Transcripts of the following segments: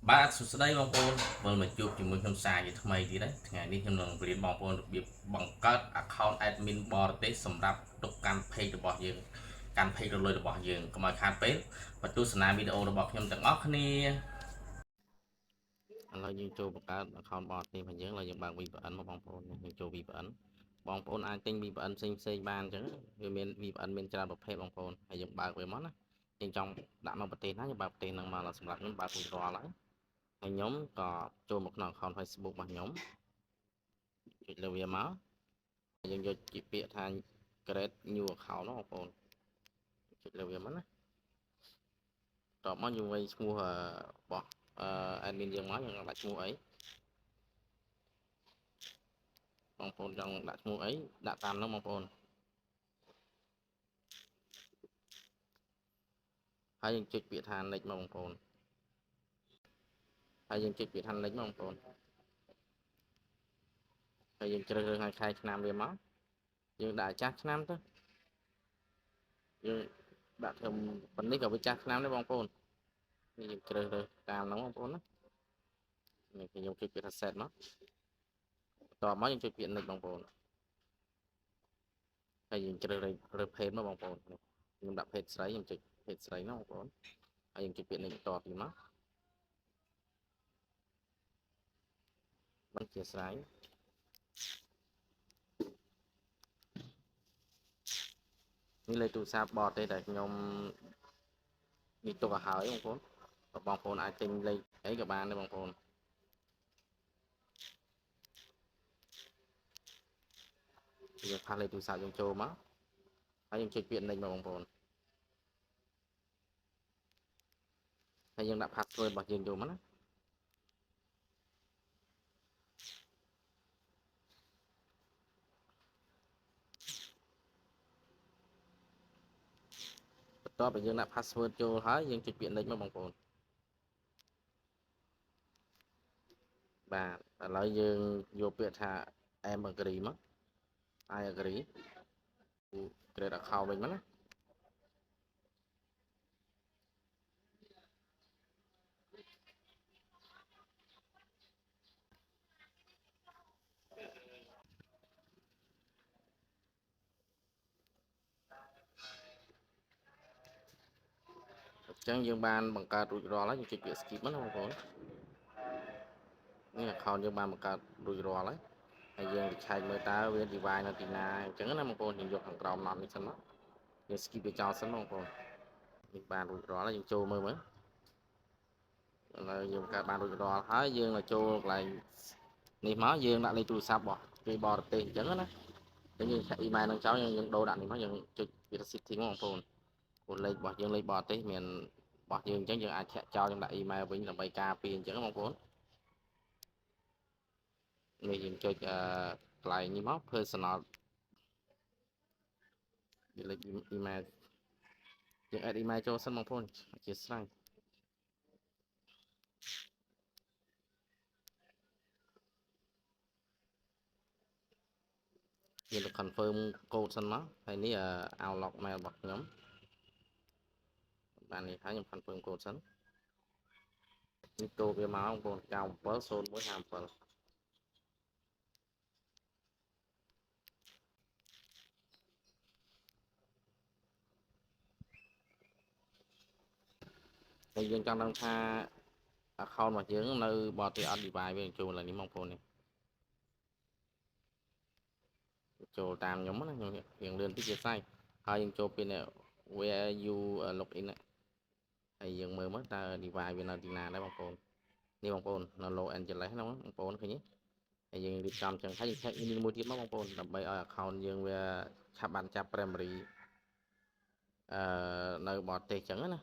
បាទសួស្តីបងប្អូនវិលមកជួបជាមួយខ្ញុំសាជាថ្មីទៀតហើយថ្ងៃនេះខ្ញុំនឹងរៀនបងប្អូនរបៀបបង្កើត account admin បរទេសសម្រាប់ទុកកាន់ page របស់យើងកាន់ page រលួយរបស់យើងកុំឲ្យខាតពេលមកទស្សនាវីដេអូរបស់ខ្ញុំទាំងអស់គ្នាឥឡូវយើងចូលបង្កើត account បរទេសរបស់យើងឥឡូវយើងបើក VPN មកបងប្អូនយើងចូល VPN បងប្អូនអាចទិញ VPN ផ្សេងបានអញ្ចឹងវាមាន VPN មានច្រើនប្រភេទបងប្អូនហើយយើងបើកវាមកណាយើងចង់ដាក់មកប្រទេសណាយើងបើកប្រទេសហ្នឹងមកសម្រាប់ខ្ញុំបើករួចរាល់ហើយខ្ញុំក៏ចូលមកក្នុង account Facebook របស់ខ្ញុំចុចលើវាមកយើងយកជាពាក្យថា create new account បងប្អូនចុចលើវាមកណាតបមកយើងវិញឈ្មោះរបស់admin យើងមកយើងដាក់ឈ្មោះអីបងប្អូនចង់ដាក់ឈ្មោះអីដាក់តាមនោះបងប្អូនហើយយើងចុចពាក្យថា next មកបងប្អូនហើយយើងចុចពាក្យថា next មកបងប្អូនហើយយើងជ្រើសរើសថ្ងៃខែឆ្នាំវាមកយើងដាក់ចាស់ឆ្នាំទៅយើងដាក់ធ្វើប៉ុណ្នេះក៏វាចាស់ឆ្នាំដែរបងប្អូនយើងជ្រើសរើសតាមហ្នឹងបងប្អូនណានេះខ្ញុំចុចពាក្យថា set មកតបមកយើងចុចពាក្យ next បងប្អូនហើយយើងជ្រើសរើស page មកបងប្អូនខ្ញុំដាក់ page ស្រីខ្ញុំចុច page ស្រីហ្នឹងបងប្អូនហើយយើងចុចពាក្យ next បន្តទៀតមកបញ្ជាស្រ័យនេះលេខទូរស័ព្ទបរទេសដែលខ្ញុំនិយាយទុកឲ្យហើយបងប្អូនបងប្អូនអាចទិញលេខអីក៏បានដែរបងប្អូនយើងផាសលេខទូរស័ព្ទយើងចូលមកហើយយើងចុចពាក្យ next មកបងប្អូនហើយយើងដាក់ password របស់យើងចូលមកណាបន្ទាប់ពីយើងដាក់ password ចូលហើយយើងចុចពាក្យ next មកបងប្អូនបាទឥឡូវយើងយកពាក្យថា em agree មក I agree create account វិញមកណាអញ្ចឹងយើងបានបង្កើតរួចរាល់ហើយយើងចុចពាក្យ skip មកណាបងប្អូននេះ account យើងបានបង្កើតរួចរាល់ហើយហើយយើងឆែកមើលតើវា device នៅទីណាអញ្ចឹងណាបងប្អូនយើងយកខាងក្រោម not នេះសិនមកយើង skip វាចោលសិនបងប្អូននេះបានរួចរាល់ហើយយើងចូលមើលមើលឥឡូវយើងកើតបានរួចរាល់ហើយយើងមកចូលកន្លែងនេះមកយើងដាក់លេខទូរស័ព្ទរបស់គេបរទេសអញ្ចឹងណាយើងឆាក់ email នឹងចោលយើងដូរដាក់នេះមកយើងចុចវា setting បងប្អូនព្រោះលេខរបស់យើងលេខបរទេសមានរបស់យើងអញ្ចឹងយើងអាចឆាក់ចោលយើងដាក់ email វិញដើម្បីការពារអញ្ចឹងបងប្អូននេះយើងចុចកន្លែងនេះមក personal លេខ email យើង add email ចូលសិនបងប្អូនអធិស្ឋានយើងទៅ confirm code សិនមកហើយនេះoutlook mail របស់ខ្ញុំបាននេះហើយខ្ញុំ confirm code សិននេះកូដវាមកបងប្អូន970157ហើយយើងចង់ដឹងថា account របស់យើងនៅបរទេសអត់ device វាចូលឡើងនេះបងប្អូននេះចូលតាមខ្ញុំណាខ្ញុំរៀងលឿនតិចជាស្រេចហើយយើងចូលពី where you log in ហើយយើងមើលមើលតើ device វានៅទីណាដែរបងប្អូននេះបងប្អូននៅ Los Angeles ហ្នឹងបងប្អូនឃើញទេហើយយើងរៀបចំចឹងហើយយើង check មួយទៀតមកបងប្អូនដើម្បីឲ្យ account យើងវាឆាប់បានចាប់ primary នៅបរទេសចឹងណា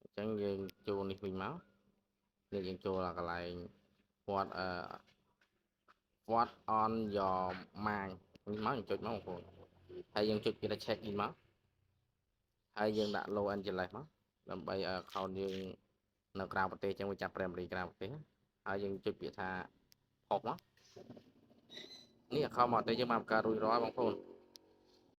អញ្ចឹងយើងចូលនេះវិញមកនេះយើងចូលកន្លែង what on your mind នេះមកយើងចុចមកបងប្អូនហើយយើងចុចពី check in មកហើយយើងដាក់ Los Angeles មកដើម្បីឲ្យ account យើងនៅក្រៅប្រទេសចឹងវាចាប់ primary ក្រៅប្រទេសហើយយើងចុចពាក្យថាផុសមកនេះ account មកតែយើងបានបង្កើតរួចរាល់បងប្អូន